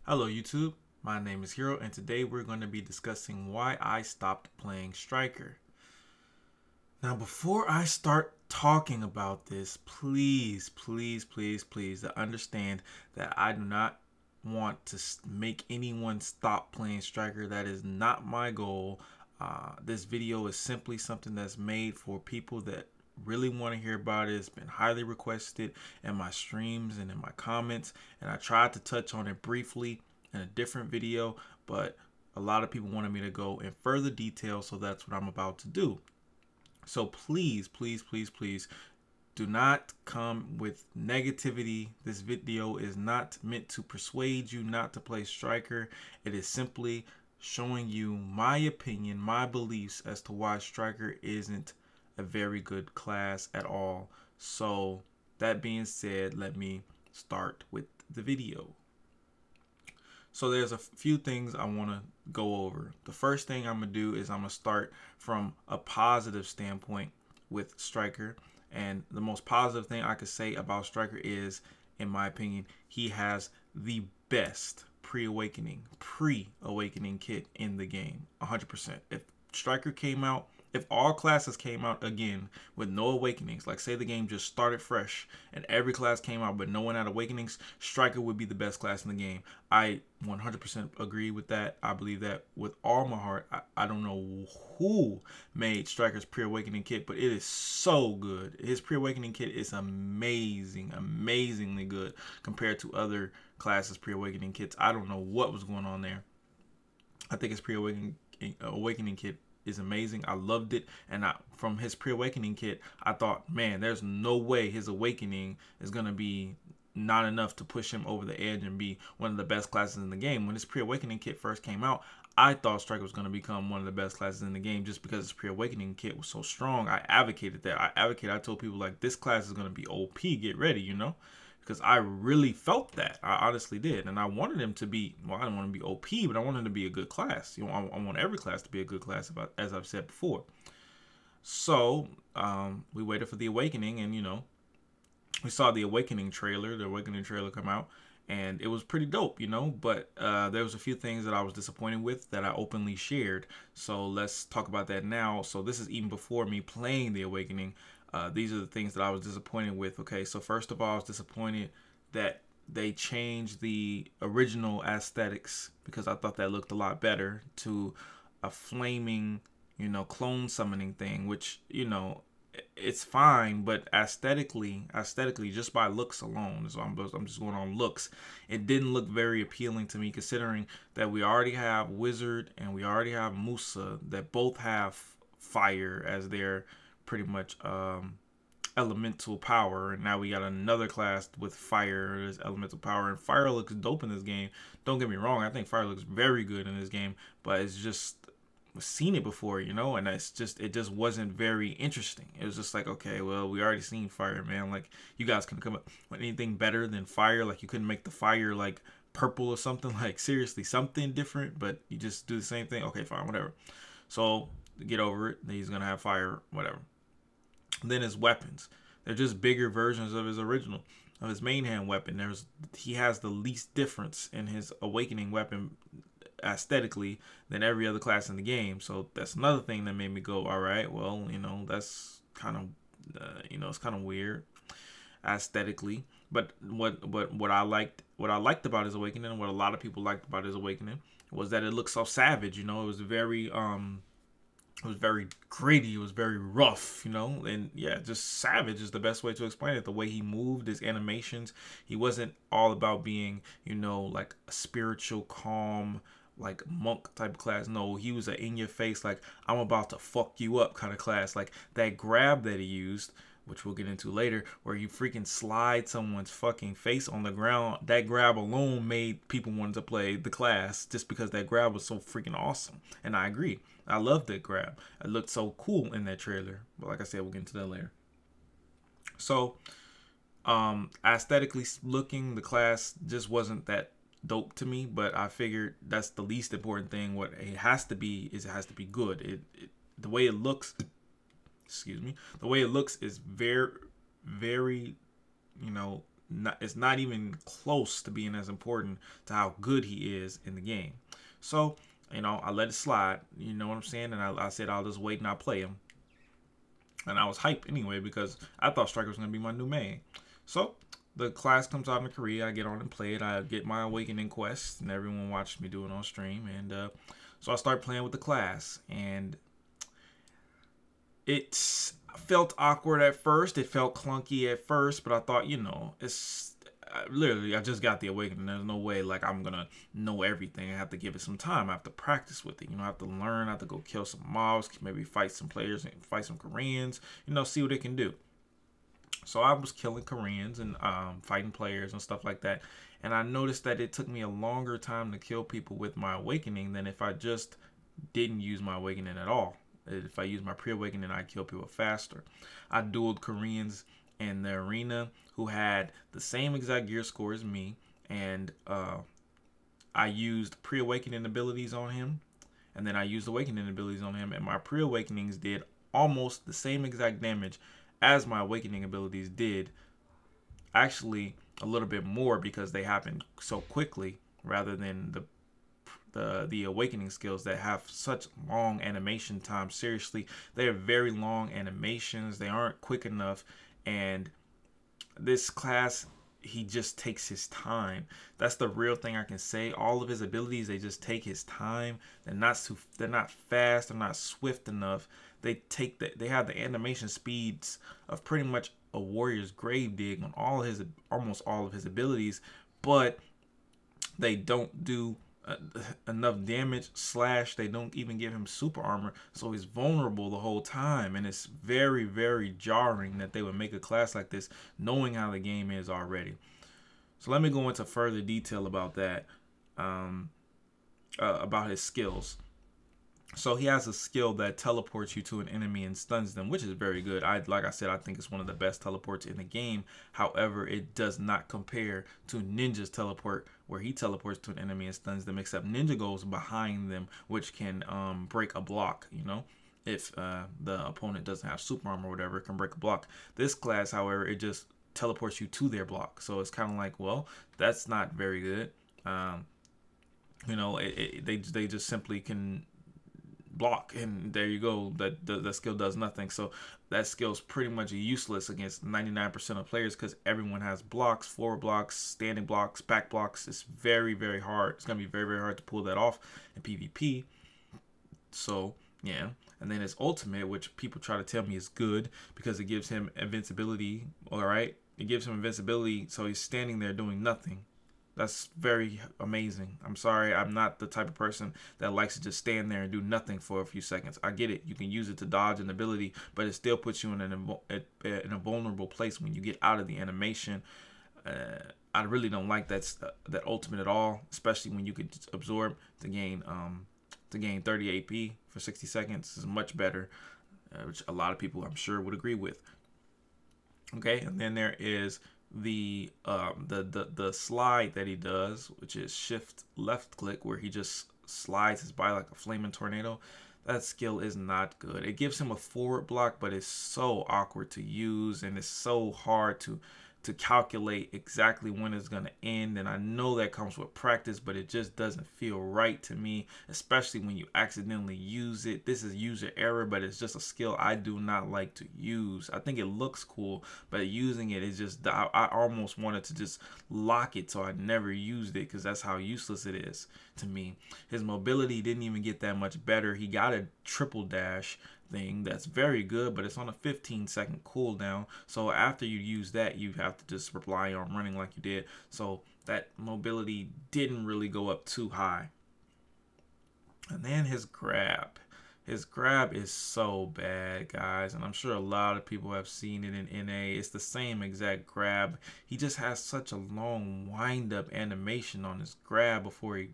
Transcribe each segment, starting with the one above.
Hello YouTube, my name is Hero and today we're going to be discussing why I stopped playing Striker. Now before I start talking about this, please understand that I do not want to make anyone stop playing Striker. That is not my goal. This video is simply something that's made for people that really want to hear about it. It's been highly requested in my streams and in my comments, and I tried to touch on it briefly in a different video, but a lot of people wanted me to go in further detail, so that's what I'm about to do. So please do not come with negativity. This video is not meant to persuade you not to play Striker. It is simply showing you my opinion, my beliefs as to why Striker isn't a very good class at all. So that being said, let me start with the video. So there's a few things I want to go over. The first thing I'm going to do is I'm going to start from a positive standpoint with Striker. And the most positive thing I could say about Striker is, in my opinion, he has the best pre-awakening kit in the game. 100%. If Striker came out, if all classes came out again with no awakenings, like say the game just started fresh and every class came out but no one had awakenings, Striker would be the best class in the game. I 100% agree with that. I believe that with all my heart. I don't know who made Striker's pre-awakening kit, but it is so good. His pre-awakening kit is amazingly good compared to other classes' pre-awakening kits. I don't know what was going on there. I think his pre-awakening kit is amazing. I loved it, and from his pre-awakening kit, I thought, man, there's no way his awakening is gonna be not enough to push him over the edge and be one of the best classes in the game. When his pre-awakening kit first came out, I thought Striker was going to become one of the best classes in the game just because his pre-awakening kit was so strong. I advocated that. I told people, like, this class is going to be OP, get ready, you know? Because I really felt that. I honestly did. And I wanted him to be, well, I didn't want him to be OP, but I wanted him to be a good class. You know, I want every class to be a good class, as I've said before. So, we waited for the awakening, and, you know, we saw the awakening trailer come out, and it was pretty dope, you know, but there was a few things that I was disappointed with that I openly shared. So let's talk about that now. So this is even before me playing the awakening. These are the things that I was disappointed with. Okay, so first of all, I was disappointed that they changed the original aesthetics, because I thought that looked a lot better, to a flaming, you know, clone summoning thing, which, you know, it's fine, but aesthetically, just by looks alone, so I'm just going on looks, it didn't look very appealing to me, considering that we already have Wizard and we already have Musa that both have fire as their pretty much elemental power, and now we got another class with fire as elemental power, and fire looks dope in this game. Don't get me wrong, I think fire looks very good in this game, but it's just seen it before, you know, and it just wasn't very interesting. It was just like, okay, well, we already seen fire, man. Like, you guys couldn't come up with anything better than fire. Like, you couldn't make the fire like purple or something. Like, seriously, something different, but you just do the same thing. Okay, fine, whatever. So get over it. He's gonna have fire, whatever. Then his weapons, they're just bigger versions of his original, of his main hand weapon. He has the least difference in his awakening weapon aesthetically than every other class in the game. So that's another thing that made me go, all right, well, you know, that's kind of you know, it's kind of weird aesthetically. But what I liked about his awakening, what a lot of people liked about his awakening, was that it looked so savage. You know, it was very gritty, it was very rough, you know, and yeah, just savage is the best way to explain it. The way he moved, his animations, he wasn't all about being, you know, like a spiritual, calm, like monk type of class. No, he was a in your face, like, I'm about to fuck you up kind of class. Like that grab that he used, which we'll get into later, where you freaking slide someone's fucking face on the ground. That grab alone made people want to play the class, just because that grab was so freaking awesome. And I agree, I love that grab. It looked so cool in that trailer, but like I said, we'll get into that later. So aesthetically looking, the class just wasn't that dope to me, but I figured that's the least important thing. What it has to be is, it has to be good. The way it looks, excuse me, the way it looks is very, you know, it's not even close to being as important to how good he is in the game. So, I let it slide. You know what I'm saying? And I said I'll just wait and I'll play him. And I was hyped anyway because I thought Striker was going to be my new main. So the class comes out in Korea. I get on and play it. I get my Awakening quest, and everyone watched me do it on stream. And so I start playing with the class. And it felt awkward at first. It felt clunky at first. But I thought, it's... literally, I just got the Awakening. There's no way like I'm gonna know everything. I have to give it some time. I have to practice with it. I have to learn. I have to go kill some mobs, maybe fight some players and fight some Koreans. See what it can do. So I was killing Koreans and fighting players and stuff like that. And I noticed that it took me a longer time to kill people with my Awakening than if I just didn't use my Awakening at all. If I use my pre-Awakening, I'd kill people faster. I dueled Koreans in the arena who had the same exact gear score as me, and I used pre-awakening abilities on him, and then I used awakening abilities on him, and my pre-awakenings did almost the same exact damage as my awakening abilities did, actually a little bit more because they happened so quickly rather than the awakening skills that have such long animation time. Seriously, they have very long animations. They aren't quick enough. And this class, he just takes his time. That's the real thing I can say. All of his abilities, they just take his time. They're not fast. They're not swift enough. They have the animation speeds of pretty much a warrior's grave dig on almost all of his abilities, but they don't do enough damage. / they don't even give him super armor, so he's vulnerable the whole time. And it's very, very jarring that they would make a class like this knowing how the game is already. So let me go into further detail about that, about his skills. So he has a skill that teleports you to an enemy and stuns them, which is very good. Like I said, I think it's one of the best teleports in the game. However, it does not compare to Ninja's teleport, where he teleports to an enemy and stuns them, except Ninja goes behind them, which can break a block, if the opponent doesn't have super armor or whatever, it can break a block. This class, however, it just teleports you to their block. So it's kind of like, well, that's not very good. They just simply can block, and there you go. That skill does nothing. So that skill's pretty much useless against 99% of players because everyone has blocks, forward blocks, standing blocks, back blocks. It's very, very hard. It's gonna be very, very hard to pull that off in PvP. So yeah. And then his ultimate, which people try to tell me is good because it gives him invincibility. All right, it gives him invincibility, so he's standing there doing nothing. That's very amazing. I'm sorry, I'm not the type of person that likes to just stand there and do nothing for a few seconds. I get it. You can use it to dodge an ability, but it still puts you in a vulnerable place when you get out of the animation. I really don't like that ultimate at all, especially when you could absorb to gain 30 AP for 60 seconds. This is much better, which a lot of people I'm sure would agree with. Okay, and then there is the slide that he does, which is shift left click, where he just slides his body like a flaming tornado. That skill is not good. It gives him a forward block, but it's so awkward to use, and it's so hard to calculate exactly when it's going to end. And I know that comes with practice, but it just doesn't feel right to me, especially when you accidentally use it. This is user error, but it's just a skill I do not like to use. I think it looks cool, but using it is just, I almost wanted to just lock it so I never used it, because that's how useless it is to me. His mobility didn't even get that much better. He got a triple dash thing that's very good, but it's on a 15-second cooldown. So after you use that, you have to just rely on running like you did. So that mobility didn't really go up too high. And then his grab. His grab is so bad, guys, and I'm sure a lot of people have seen it in NA. It's the same exact grab. He just has such a long wind-up animation on his grab before he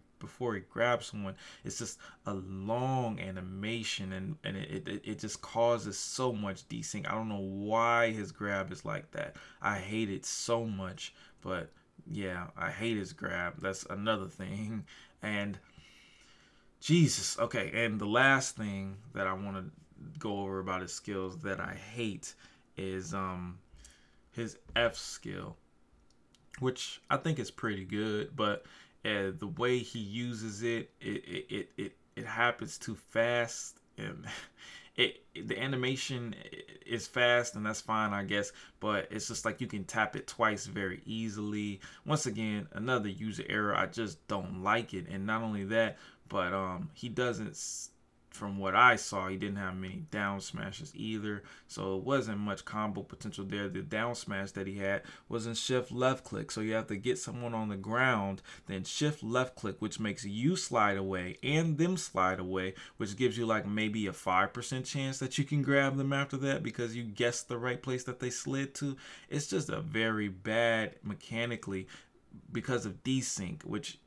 grabs someone. It's just a long animation, and it just causes so much desync. I don't know why his grab is like that. I hate it so much, but yeah, I hate his grab. That's another thing. And Jesus. Okay, and the last thing that I want to go over about his skills that I hate is his F skill. which I think is pretty good, but the way he uses it happens too fast, and the animation is fast, and that's fine, I guess, but it's just like you can tap it twice very easily. Once again, another user error. I just don't like it, and not only that, but he doesn't. From what I saw, he didn't have many down smashes either, so it wasn't much combo potential there. The down smash that he had was in shift left click, so you have to get someone on the ground, then shift left click, which makes you slide away and them slide away, which gives you like maybe a 5% chance that you can grab them after that because you guessed the right place that they slid to. It's just a very bad mechanically because of desync, which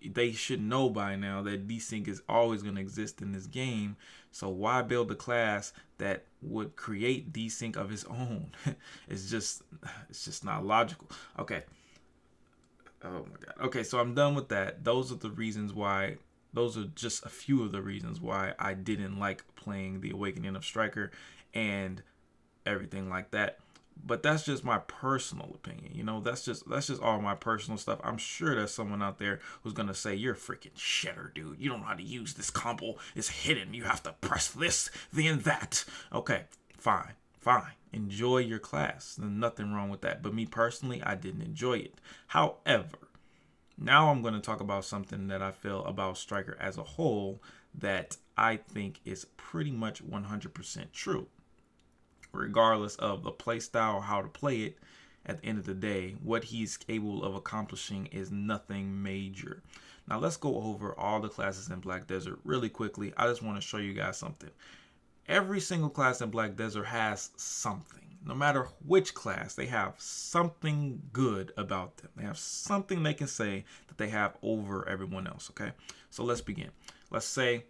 they should know by now that desync is always going to exist in this game. So why build a class that would create desync of its own? it's just not logical. Okay. Oh my god. Okay, so I'm done with that. Those are the reasons why. Those are just a few of the reasons why I didn't like playing The Awakening of Striker and everything like that. But that's just my personal opinion, you know. That's just all my personal stuff. I'm sure there's someone out there who's gonna say, "You're freaking shitter, dude. You don't know how to use this combo. It's hidden. You have to press this, then that." Okay, fine. Enjoy your class. There's nothing wrong with that. But me personally, I didn't enjoy it. However, now I'm gonna talk about something that I feel about Striker as a whole that I think is pretty much 100% true. Regardless of the play style or how to play it, at the end of the day, what he's capable of accomplishing is nothing major. Now let's go over all the classes in Black Desert really quickly. I just want to show you guys something. Every single class in Black Desert has something. No matter which class, they have something good about them. They have something they can say that they have over everyone else, okay? So let's begin. Let's say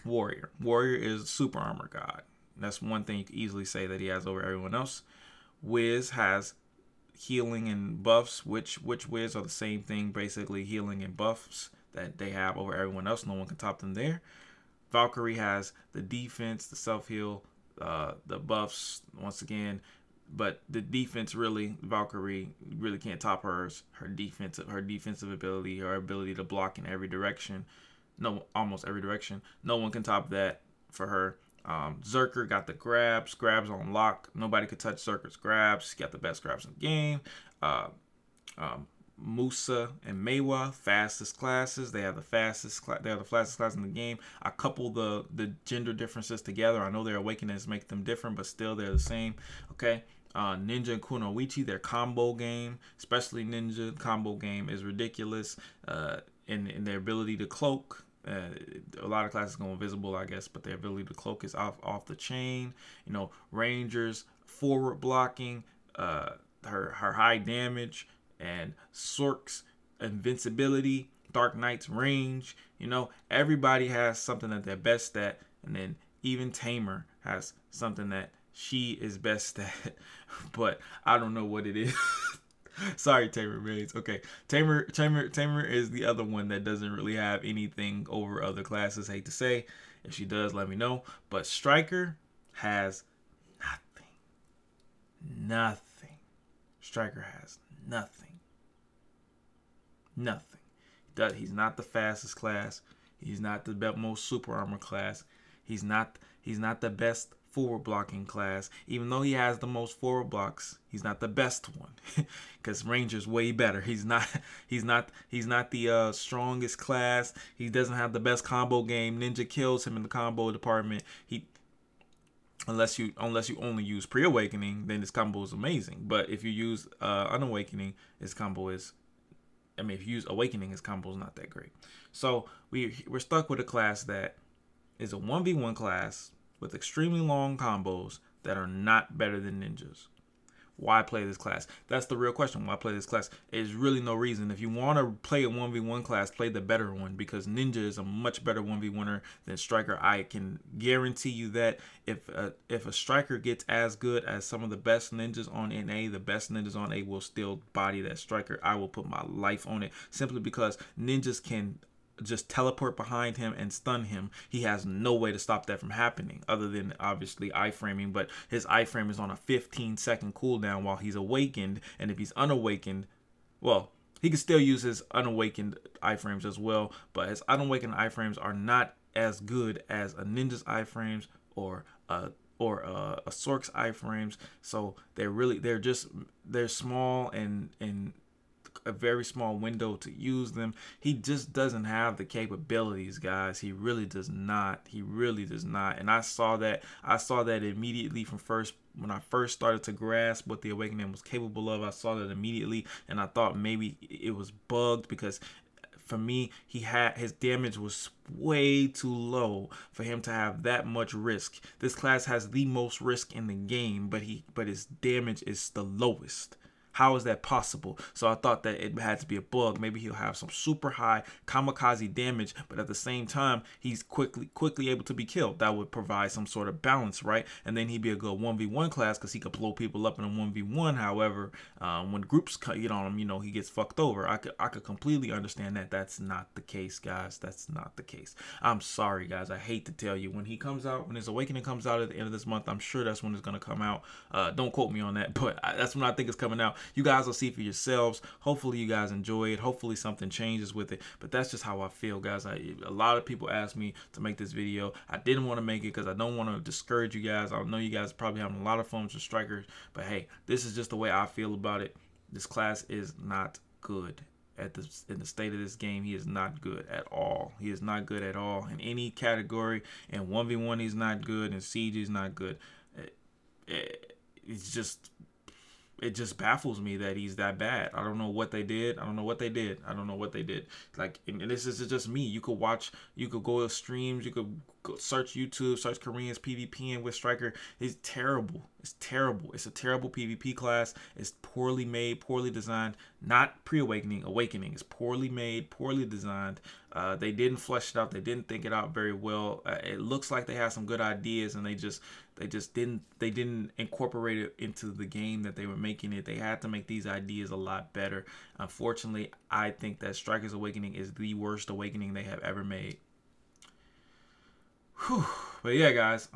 Warrior. Warrior is super armor god. That's one thing you can easily say that he has over everyone else. Wiz has healing and buffs, which Wiz are the same thing, basically healing and buffs that they have over everyone else. No one can top them there. Valkyrie has the defense, the self-heal, the buffs, once again. But the defense, really, Valkyrie really can't top hers. Her defensive ability, her ability to block in every direction. No, almost every direction. No one can top that for her. Zerker got the grabs on lock. Nobody could touch Zerker's grabs. He got the best grabs in the game. Musa and Meiwa, fastest classes. They have the fastest class in the game. I couple the gender differences together. I know their awakenings make them different, but still they're the same. Okay. Ninja and Kunoichi, their combo game, especially Ninja combo game, is ridiculous. In their ability to cloak. A lot of classes go invisible, I guess, but their ability to cloak is off the chain. You know, Rangers forward blocking, her high damage, and Sork's invincibility, Dark Knight's range. You know, everybody has something that they're best at, and then even Tamer has something that she is best at, but I don't know what it is. Sorry, Tamer Maids. Okay, Tamer is the other one that doesn't really have anything over other classes. Hate to say, if she does, let me know. But Striker has nothing. Striker has nothing. He's not the fastest class. He's not the most super armor class. He's not the best forward blocking class. Even though he has the most forward blocks, he's not the best one because Ranger's way better. He's not the strongest class. He doesn't have the best combo game. Ninja kills him in the combo department. Unless you only use pre-awakening, then his combo is amazing. But if you use unawakening, his combo is, if you use awakening, his combo is not that great. So we're stuck with a class that is a 1v1 class with extremely long combos that are not better than Ninjas. Why play this class? That's the real question. Why play this class? There's really no reason. If you want to play a 1v1 class, play the better one, because Ninja is a much better 1v1er than Striker. I can guarantee you that if a Striker gets as good as some of the best Ninjas on NA, the best Ninjas on A will still body that Striker. I will put my life on it, simply because Ninjas can just teleport behind him and stun him. He has no way to stop that from happening other than obviously iframing, but his iframe is on a 15-second cooldown while he's awakened, and if he's unawakened, well, he can still use his unawakened iframes as well, but his unawakened iframes are not as good as a ninja's iframes or a Sork's iframes. So they're small and a very small window to use them. He just doesn't have the capabilities, guys. He really does not. He really does not. And I saw that immediately from when I first started to grasp what the Awakening was capable of. I saw that immediately, and I thought maybe it was bugged, because for me, his damage was way too low for him to have that much risk. This class has the most risk in the game, but his damage is the lowest. How is that possible? So I thought that it had to be a bug. Maybe he'll have some super high kamikaze damage, but at the same time, he's quickly able to be killed. That would provide some sort of balance, right? And then he'd be a good 1v1 class because he could blow people up in a 1v1. However, when groups get on him, you know, he gets fucked over. I could completely understand that. That's not the case, guys. That's not the case. I'm sorry, guys. I hate to tell you. When his Awakening comes out at the end of this month, I'm sure that's when it's going to come out. Don't quote me on that, but that's when I think it's coming out. You guys will see for yourselves. Hopefully you guys enjoy it. Hopefully something changes with it. But that's just how I feel, guys. A lot of people asked me to make this video. I didn't want to make it because I don't want to discourage you guys. I know you guys are probably having a lot of fun with strikers, but hey, this is just the way I feel about it. This class is not good. In the state of this game, he is not good at all. He is not good at all in any category. In 1v1, he's not good. In Siege, he's not good. It just baffles me that he's that bad. I don't know what they did. I don't know what they did. Like, and this is just me. You could go to streams, you could go search YouTube, search Koreans PvPing with Striker. It's terrible. It's terrible. It's a terrible PvP class. It's poorly made, poorly designed. Not pre-Awakening. Awakening is poorly made, poorly designed. They didn't flesh it out. They didn't think it out very well. It looks like they had some good ideas, and they just didn't incorporate it into the game that they were making it. They had to make these ideas a lot better. Unfortunately, I think that Striker's Awakening is the worst Awakening they have ever made. Whew. But yeah, guys.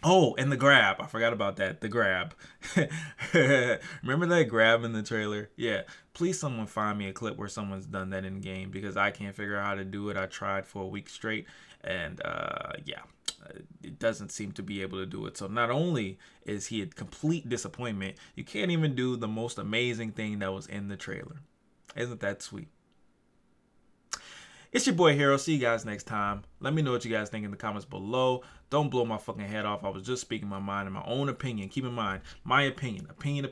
Oh, and the grab. I forgot about that. The grab. Remember that grab in the trailer? Yeah. Please someone find me a clip where someone's done that in game, because I can't figure out how to do it. I tried for a week straight, and yeah, it doesn't seem to be able to do it. So not only is he a complete disappointment, you can't even do the most amazing thing that was in the trailer. Isn't that sweet? It's your boy Hero. See you guys next time. Let me know what you guys think in the comments below. Don't blow my fucking head off. I was just speaking my mind and my own opinion. Keep in mind, my opinion. Opinion.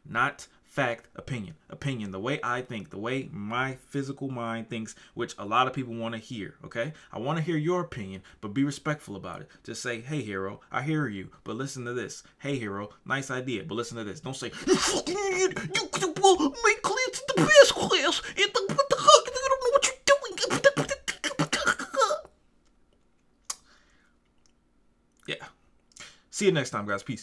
Not fact, opinion. Opinion. The way I think. The way my physical mind thinks, which a lot of people want to hear, okay? I want to hear your opinion, but be respectful about it. Just say, hey, Hero, I hear you, but listen to this. Hey, Hero, nice idea, but listen to this. Don't say, you fucking idiot. You could make class the best class. What the fuck? I don't know what you're doing. Yeah. See you next time, guys. Peace.